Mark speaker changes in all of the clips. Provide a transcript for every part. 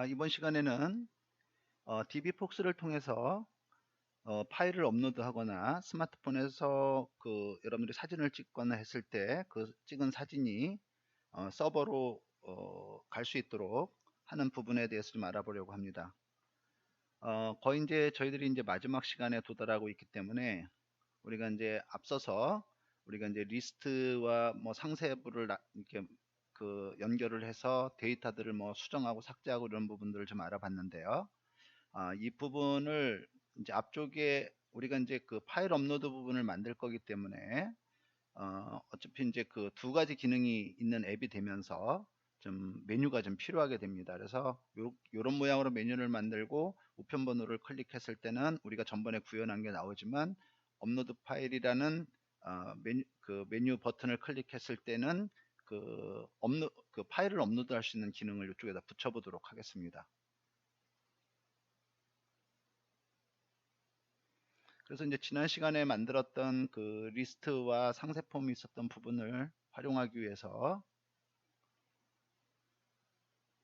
Speaker 1: 이번 시간에는 DB폭스를 통해서 파일을 업로드하거나 스마트폰에서 여러분들이 사진을 찍거나 했을 때 그 찍은 사진이 서버로 갈 수 있도록 하는 부분에 대해서 좀 알아보려고 합니다. 거의 이제 저희들이 이제 마지막 시간에 도달하고 있기 때문에 우리가 이제 앞서서 우리가 이제 리스트와 뭐 상세부를 이렇게 연결을 해서 데이터들을 뭐 수정하고 삭제하고 이런 부분들을 좀 알아봤는데요. 이 부분을 이제 앞쪽에 우리가 이제 그 파일 업로드 부분을 만들 거기 때문에 어차피 이제 그 두 가지 기능이 있는 앱이 되면서 좀 메뉴가 좀 필요하게 됩니다. 그래서 요런 모양으로 메뉴를 만들고 우편 번호를 클릭했을 때는 우리가 전번에 구현한 게 나오지만 업로드 파일이라는 메뉴 버튼을 클릭했을 때는 그 파일을 업로드 할 수 있는 기능을 이쪽에다 붙여 보도록 하겠습니다. 그래서 이제 지난 시간에 만들었던 그 리스트와 상세 폼이 있었던 부분을 활용하기 위해서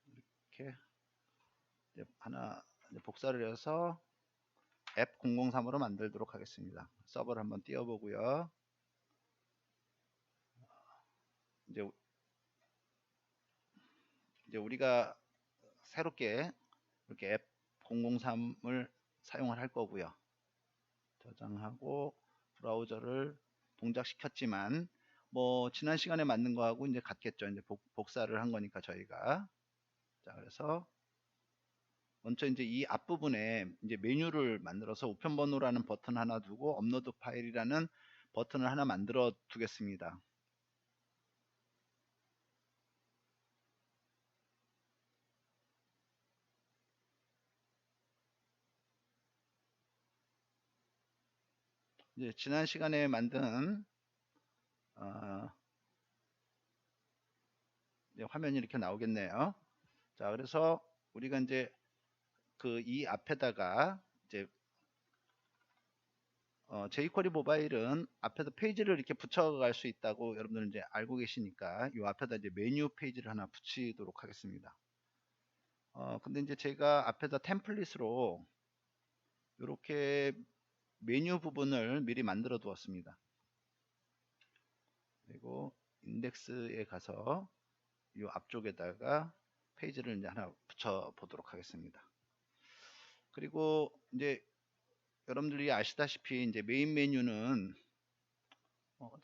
Speaker 1: 이렇게 이제 하나 이제 복사를 해서 앱 003으로 만들도록 하겠습니다. 서버를 한번 띄워보고요. 이제 우리가 새롭게 이렇게 앱 003을 사용을 할 거고요. 저장하고 브라우저를 동작시켰지만 뭐 지난 시간에 만든 거하고 이제 같겠죠. 이제 복사를 한 거니까 저희가. 자, 그래서 먼저 이제 이 앞부분에 이제 메뉴를 만들어서 우편 번호라는 버튼 하나 두고 업로드 파일이라는 버튼을 하나 만들어 두겠습니다. 이제 지난 시간에 만든 이제 화면이 이렇게 나오겠네요. 자, 그래서 우리가 이제 이 앞에다가 이제 jQuery 모바일은 앞에다 페이지를 이렇게 붙여갈 수 있다고 여러분들 이제 알고 계시니까 이 앞에다 이제 메뉴 페이지를 하나 붙이도록 하겠습니다. 근데 이제 제가 앞에다 템플릿으로 이렇게 메뉴 부분을 미리 만들어 두었습니다. 그리고 인덱스에 가서 이 앞쪽에다가 페이지를 이제 하나 붙여 보도록 하겠습니다. 그리고 이제 여러분들이 아시다시피 이제 메인 메뉴는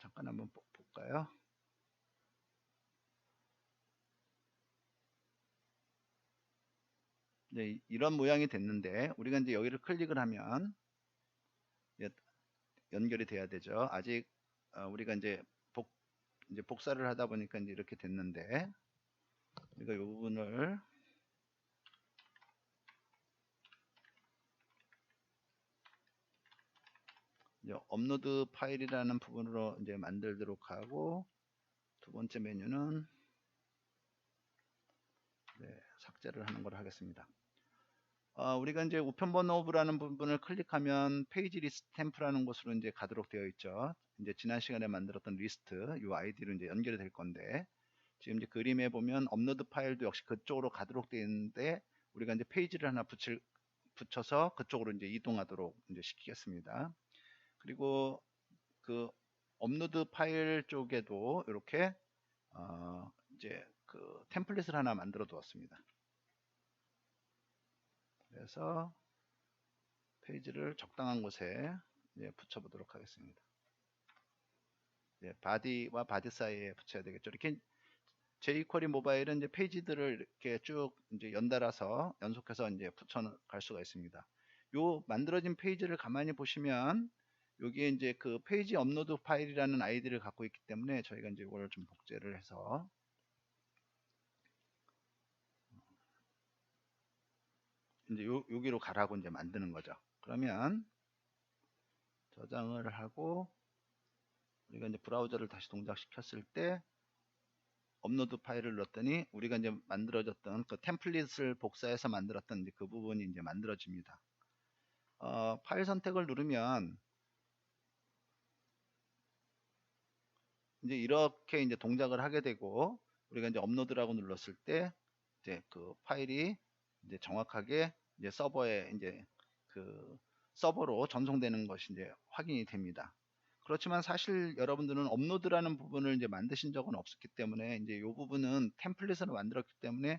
Speaker 1: 잠깐 한번 볼까요? 네, 이런 모양이 됐는데 우리가 이제 여기를 클릭을 하면 연결이 돼야 되죠. 아직 우리가 이제 복사를 하다 보니까 이제 이렇게 됐는데 우리가 이 부분을 이제 업로드 파일이라는 부분으로 이제 만들도록 하고 두 번째 메뉴는 삭제를 하는 걸 하겠습니다. 우리가 이제 우편 번호부라는 부분을 클릭하면 페이지 리스트 템프라는 곳으로 이제 가도록 되어 있죠. 이제 지난 시간에 만들었던 리스트 이 아이디로 이제 연결이 될 건데 지금 이제 그림에 보면 업로드 파일도 역시 그쪽으로 가도록 되어 있는데 우리가 이제 페이지를 하나 붙여서 그쪽으로 이제 이동하도록 이제 시키겠습니다. 그리고 그 업로드 파일 쪽에도 이렇게 이제 템플릿을 하나 만들어 두었습니다. 그래서 페이지를 적당한 곳에 붙여 보도록 하겠습니다. 바디와 바디 사이에 붙여야 되겠죠. 이렇게 jQuery 모바일은 이제 페이지들을 이렇게 쭉 이제 연달아서 연속해서 이제 붙여 갈 수가 있습니다. 요 만들어진 페이지를 가만히 보시면 여기에 이제 그 페이지 업로드 파일이라는 아이디를 갖고 있기 때문에 저희가 이제 이걸 좀 복제를 해서 이제 여기로 가라고 이제 만드는 거죠. 그러면 저장을 하고 우리가 이제 브라우저를 다시 동작시켰을 때 업로드 파일을 넣었더니 우리가 이제 만들어졌던 그 템플릿을 복사해서 만들었던 이제 그 부분이 이제 만들어집니다. 파일 선택을 누르면 이제 이렇게 이제 동작을 하게 되고 우리가 이제 업로드라고 눌렀을 때 이제 그 파일이 이제 정확하게 이제 서버에 이제 그 서버로 전송되는 것이 이제 확인이 됩니다. 그렇지만 사실 여러분들은 업로드라는 부분을 이제 만드신 적은 없었기 때문에 이제 이 부분은 템플릿으로 만들었기 때문에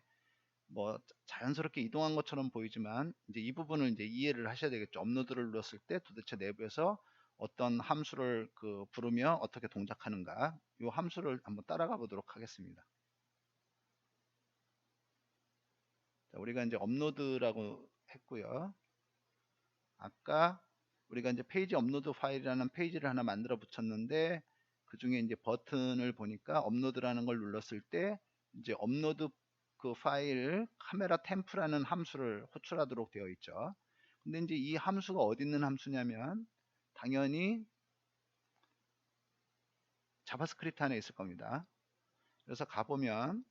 Speaker 1: 뭐 자연스럽게 이동한 것처럼 보이지만 이제 이 부분을 이제 이해를 하셔야 되겠죠. 업로드를 눌렀을 때 도대체 내부에서 어떤 함수를 부르며 어떻게 동작하는가, 이 함수를 한번 따라가 보도록 하겠습니다. 자, 우리가 이제 업로드라고 했고요. 아까 우리가 이제 페이지 업로드 파일이라는 페이지를 하나 만들어 붙였는데, 그 중에 이제 버튼을 보니까 업로드라는 걸 눌렀을 때 이제 업로드 그 파일 카메라 템프라는 함수를 호출하도록 되어 있죠. 근데 이제 이 함수가 어디 있는 함수냐면 당연히 자바스크립트 안에 있을 겁니다. 그래서 가보면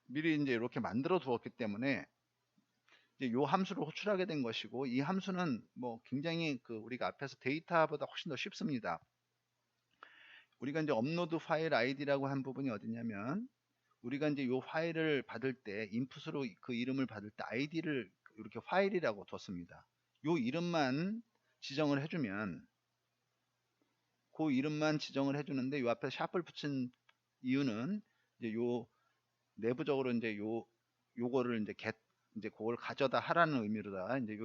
Speaker 1: 미리 이제 이렇게 만들어 두었기 때문에 이제 요 함수를 호출하게 된 것이고, 이 함수는 뭐 굉장히 우리가 앞에서 데이터보다 훨씬 더 쉽습니다. 우리가 이제 업로드 파일 아이디라고 한 부분이 어디냐면, 우리가 이제 요 파일을 받을 때 인풋으로 그 이름을 받을 때 아이디를 이렇게 파일이라고 뒀습니다. 요 이름만 지정을 해주면, 그 이름만 지정을 해주는데 요 앞에 샵을 붙인 이유는 이제 요 내부적으로 이제 요거를 이제 이제 그걸 가져다 하라는 의미로다 이제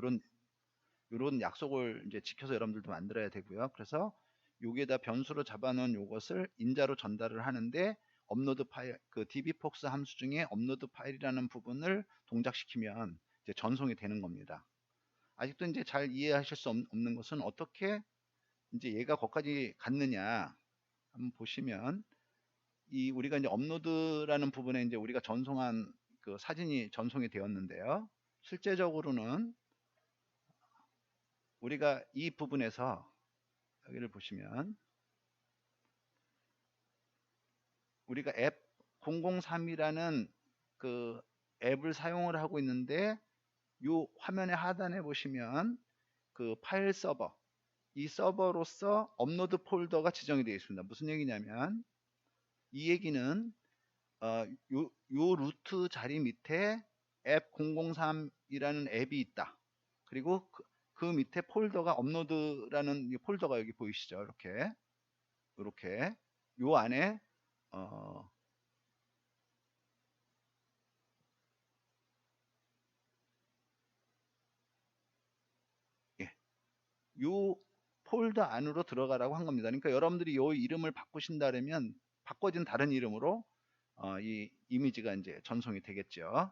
Speaker 1: 요런 약속을 이제 지켜서 여러분들도 만들어야 되고요. 그래서 여기에다 변수로 잡아놓은 요것을 인자로 전달을 하는데, 업로드 파일 dbfox 함수 중에 업로드 파일이라는 부분을 동작시키면 이제 전송이 되는 겁니다. 아직도 이제 잘 이해하실 수 없는 것은 어떻게 이제 얘가 거기까지 갔느냐 한번 보시면, 이 우리가 이제 업로드라는 부분에 이제 우리가 전송한 그 사진이 전송이 되었는데요. 실제적으로는 우리가 이 부분에서 여기를 보시면 우리가 앱 003이라는 그 앱을 사용을 하고 있는데, 이 화면의 하단에 보시면 그 파일 서버, 이 서버로서 업로드 폴더가 지정이 되어 있습니다. 무슨 얘기냐면, 이 얘기는 요 루트 자리 밑에 앱 003이라는 앱이 있다. 그리고 그 밑에 폴더가 업로드라는 이 폴더가 여기 보이시죠? 이렇게 요 안에 어, 예, 요 폴더 안으로 들어가라고 한 겁니다. 그러니까 여러분들이 요 이름을 바꾸신다면 바꿔진 다른 이름으로 이 이미지가 이제 전송이 되겠죠.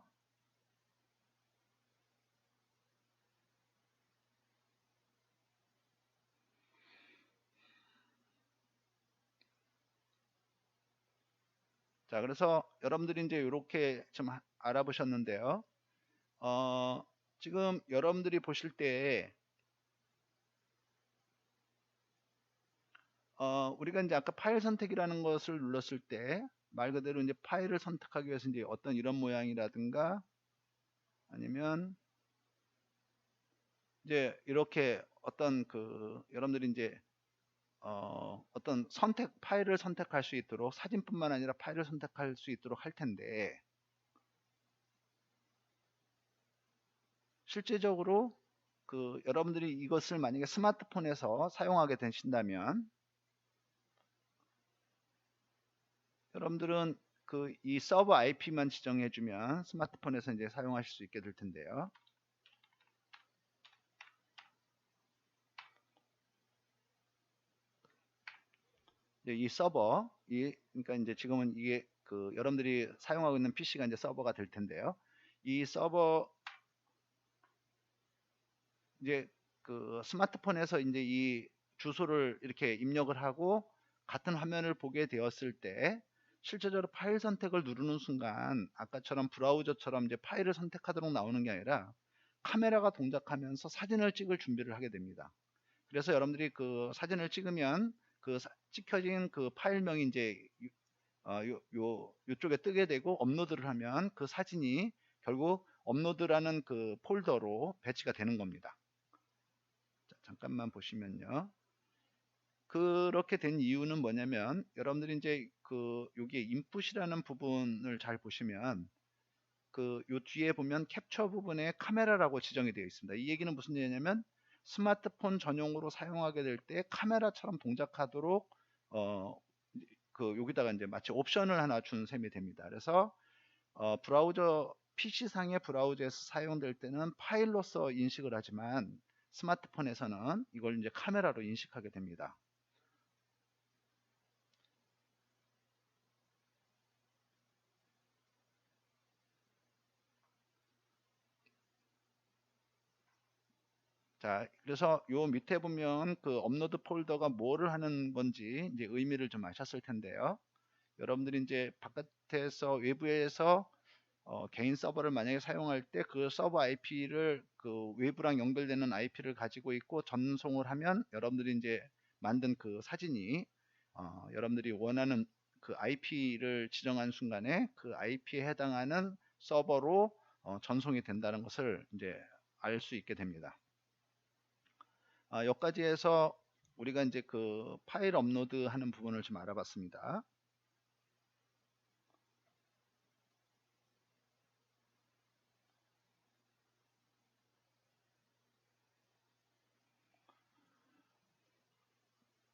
Speaker 1: 자, 그래서 여러분들이 이제 이렇게 좀 알아보셨는데요. 지금 여러분들이 보실 때 우리가 이제 아까 파일 선택이라는 것을 눌렀을 때 말 그대로 이제 파일을 선택하기 위해서 이제 어떤 이런 모양이라든가, 아니면 이제 이렇게 어떤 여러분들이 이제 어떤 파일을 선택할 수 있도록, 사진뿐만 아니라 파일을 선택할 수 있도록 할 텐데, 실제적으로 여러분들이 이것을 만약에 스마트폰에서 사용하게 되신다면 여러분들은 이 서버 IP만 지정해주면 스마트폰에서 이제 사용하실 수 있게 될 텐데요. 이 서버, 그러니까 이제 지금은 이게 여러분들이 사용하고 있는 PC가 이제 서버가 될 텐데요. 이 서버 이제 스마트폰에서 이제 이 주소를 이렇게 입력을 하고 같은 화면을 보게 되었을 때, 실제적으로 파일 선택을 누르는 순간 아까처럼 브라우저처럼 이제 파일을 선택하도록 나오는 게 아니라 카메라가 동작하면서 사진을 찍을 준비를 하게 됩니다. 그래서 여러분들이 사진을 찍으면 찍혀진 파일명이 이제 요쪽에 뜨게 되고, 업로드를 하면 그 사진이 결국 업로드라는 폴더로 배치가 되는 겁니다. 자, 잠깐만 보시면요. 그렇게 된 이유는 뭐냐면 여러분들이 이제 여기에 인풋이라는 부분을 잘 보시면 요 뒤에 보면 캡처 부분에 카메라라고 지정이 되어 있습니다. 이 얘기는 무슨 얘기냐면 스마트폰 전용으로 사용하게 될 때 카메라처럼 동작하도록 어, 여기다가 이제 마치 옵션을 하나 준 셈이 됩니다. 그래서 브라우저 PC상의 브라우저에서 사용될 때는 파일로서 인식을 하지만 스마트폰에서는 이걸 이제 카메라로 인식하게 됩니다. 자, 그래서 요 밑에 보면 업로드 폴더가 뭐를 하는 건지 이제 의미를 좀 아셨을 텐데요. 여러분들이 이제 바깥에서 외부에서 개인 서버를 만약에 사용할 때 그 서버 IP를 외부랑 연결되는 IP를 가지고 있고 전송을 하면 여러분들이 이제 만든 그 사진이 여러분들이 원하는 그 IP를 지정한 순간에 그 IP에 해당하는 서버로 전송이 된다는 것을 이제 알 수 있게 됩니다. 여기까지 해서 우리가 이제 파일 업로드 하는 부분을 좀 알아봤습니다.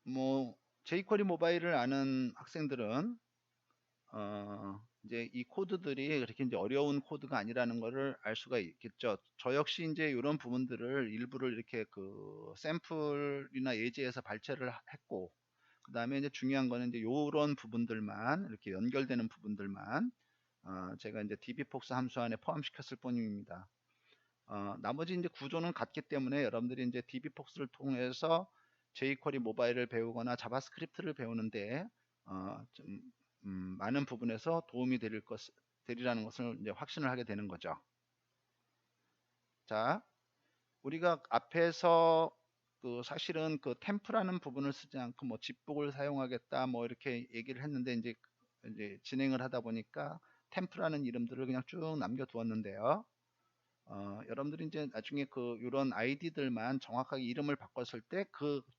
Speaker 1: 뭐 jQuery 모바일을 아는 학생들은 이제 이 코드들이 그렇게 이제 어려운 코드가 아니라는 것을 알 수가 있겠죠. 저 역시 이제 이런 부분들을 일부를 이렇게 샘플이나 예제에서 발췌를 했고, 그 다음에 이제 중요한 거는 이제 요런 부분들만 이렇게 연결되는 부분들만 제가 이제 dbfox 함수 안에 포함시켰을 뿐입니다. 나머지 이제 구조는 같기 때문에 여러분들이 이제 dbfox를 통해서 jQuery 모바일을 배우거나 자바스크립트를 배우는데 좀 많은 부분에서 도움이 되리라는 것을 이제 확신을 하게 되는 거죠. 자, 우리가 앞에서 사실은 템프라는 부분을 쓰지 않고 뭐 집북을 사용하겠다 뭐 이렇게 얘기를 했는데 이제 진행을 하다 보니까 템프라는 이름들을 그냥 쭉 남겨두었는데요. 여러분들이 이제 나중에 이런 아이디들만 정확하게 이름을 바꿨을 때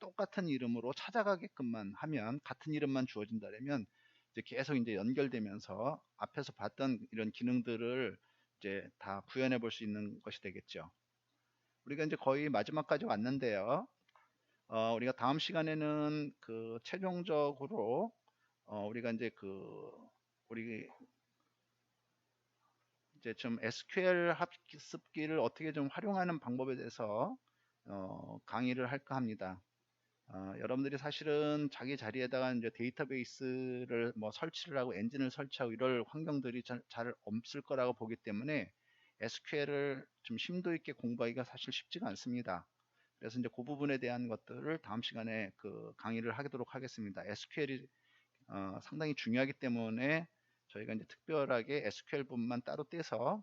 Speaker 1: 똑같은 이름으로 찾아가게끔만 하면 같은 이름만 주어진다면 이제 계속 이제 연결되면서 앞에서 봤던 이런 기능들을 이제 다 구현해 볼 수 있는 것이 되겠죠. 우리가 이제 거의 마지막까지 왔는데요. 우리가 다음 시간에는 최종적으로 우리가 이제 우리 이제 좀 SQL 학습기를 어떻게 좀 활용하는 방법에 대해서 강의를 할까 합니다. 여러분들이 사실은 자기 자리에다가 이제 데이터베이스를 뭐 설치를 하고 엔진을 설치하고 이럴 환경들이 잘 없을 거라고 보기 때문에 SQL을 좀 심도 있게 공부하기가 사실 쉽지가 않습니다. 그래서 이제 그 부분에 대한 것들을 다음 시간에 강의를 하도록 하겠습니다. SQL이 상당히 중요하기 때문에 저희가 이제 특별하게 SQL 부분만 따로 떼서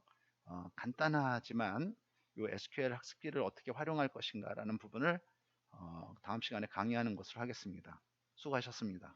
Speaker 1: 간단하지만 이 SQL 학습기를 어떻게 활용할 것인가 라는 부분을 다음 시간에 강의하는 것으로 하겠습니다. 수고하셨습니다.